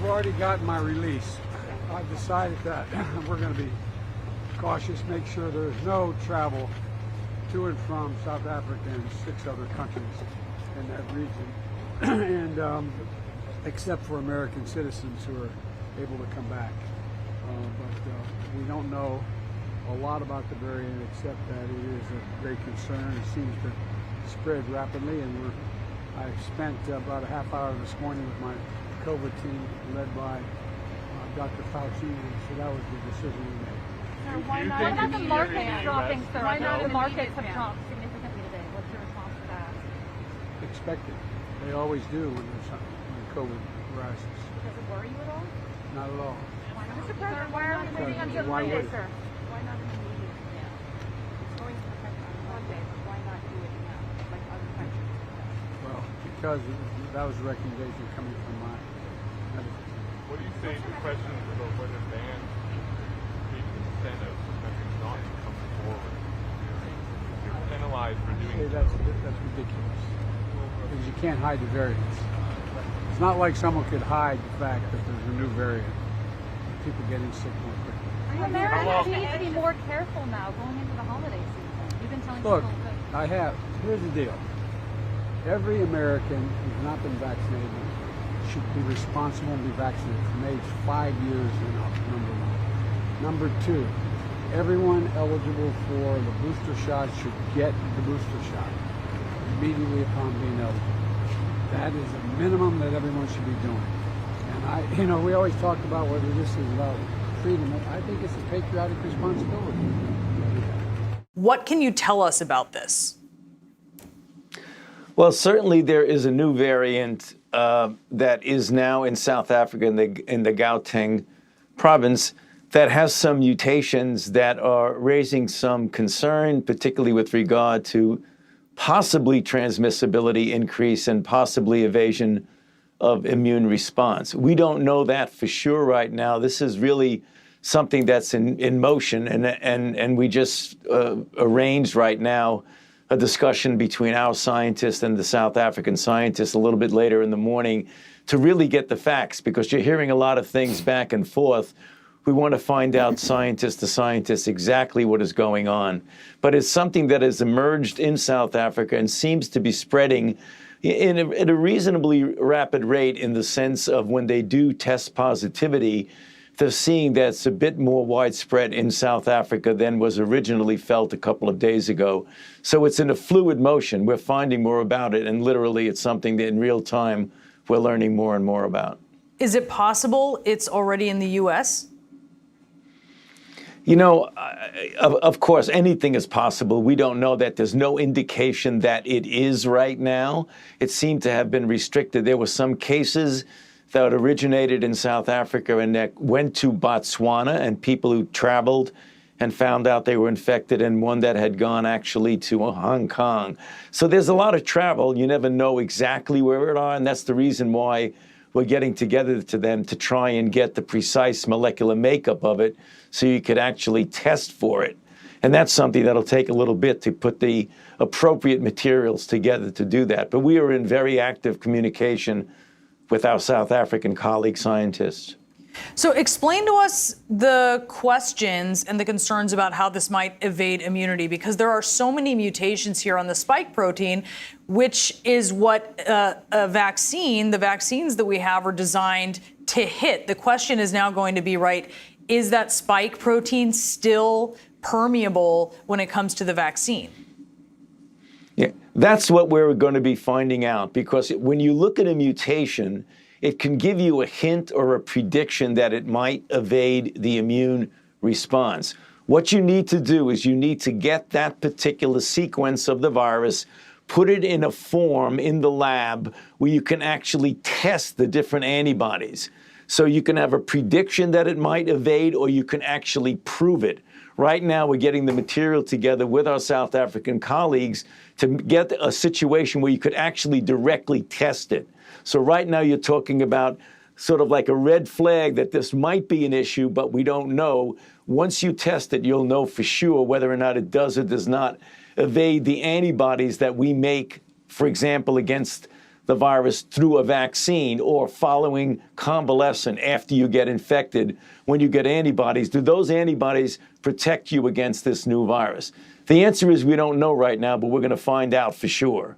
already gotten my release. I've decided that we're going to be cautious, make sure there's no travel to and from South Africa and 6 other countries in that region, and except for American citizens who are able to come back. But we don't know a lot about the variant except that it is a great concern. It seems to spread rapidly, and I spent about a half hour this morning with my COVID team led by Dr. Fauci, and so that was the decision we made. Sir, why not the markets dropping, sir? Why not the markets have dropped significantly today? What's your response to that? Expected. They always do when COVID rises. Does it worry you at all? Not at all. Why not? Mr. President, why are we waiting until Monday, sir? Why not immediately now? It's going to affect on Monday, but why not do it now, like other countries? Well, because that was a recommendation coming from my medical team. What do you say to questions about whether bans create incentive for countries not to come forward? You're penalized for doing Hey, that's ridiculous. Because you can't hide the variants. It's not like someone could hide the fact that there's a new variant. People getting sick more quickly. Americans need to be more careful now going into the holiday season. You've been telling Look, people here's the deal. Every American who's not been vaccinated should be responsible and be vaccinated from age 5 years and up, number one. Number two, everyone eligible for the booster shot should get the booster shot immediately upon being eligible. That is a minimum that everyone should be doing. And we always talk about whether this is about freedom. I think it's a patriotic responsibility. What can you tell us about this? Well, certainly there is a new variant that is now in South Africa in the Gauteng province that has some mutations that are raising some concern, particularly with regard to possibly transmissibility increase and possibly evasion of immune response. We don't know that for sure right now. This is really something that's in motion, and we just arranged right now a discussion between our scientists and the South African scientists a little bit later in the morning to really get the facts, because you're hearing a lot of things back and forth. We want to find out scientist to scientist exactly what is going on. But it's something that has emerged in South Africa and seems to be spreading at a reasonably rapid rate, in the sense of when they do test positivity, they're seeing that it's a bit more widespread in South Africa than was originally felt a couple of days ago. So it's in a fluid motion. We're finding more about it, and literally it's something that in real time we're learning more and more about. Is it possible it's already in the U.S.? You know, of course, anything is possible. We don't know that. There's no indication that it is right now. It seemed to have been restricted. There were some cases that originated in South Africa and that went to Botswana, and people who traveled and found out they were infected, and one that had gone actually to Hong Kong. So there's a lot of travel. You never know exactly where it are, and that's the reason why we're getting together to them to try and get the precise molecular makeup of it so you could actually test for it. And that's something that'll take a little bit to put the appropriate materials together to do that. But we are in very active communication with our South African colleague scientists. So explain to us the questions and the concerns about how this might evade immunity, because there are so many mutations here on the spike protein, which is what the vaccines that we have are designed to hit. The question is now going to be, right, is that spike protein still permeable when it comes to the vaccine? Yeah, that's what we're going to be finding out, because when you look at a mutation, it can give you a hint or a prediction that it might evade the immune response. What you need to do is you need to get that particular sequence of the virus, put it in a form in the lab where you can actually test the different antibodies. So you can have a prediction that it might evade, or you can actually prove it. Right now, we're getting the material together with our South African colleagues to get a situation where you could actually directly test it. So right now, you're talking about sort of like a red flag that this might be an issue, but we don't know. Once you test it, you'll know for sure whether or not it does or does not evade the antibodies that we make, for example, against the virus through a vaccine or following convalescent after you get infected, when you get antibodies, do those antibodies protect you against this new virus? The answer is we don't know right now, but we're going to find out for sure.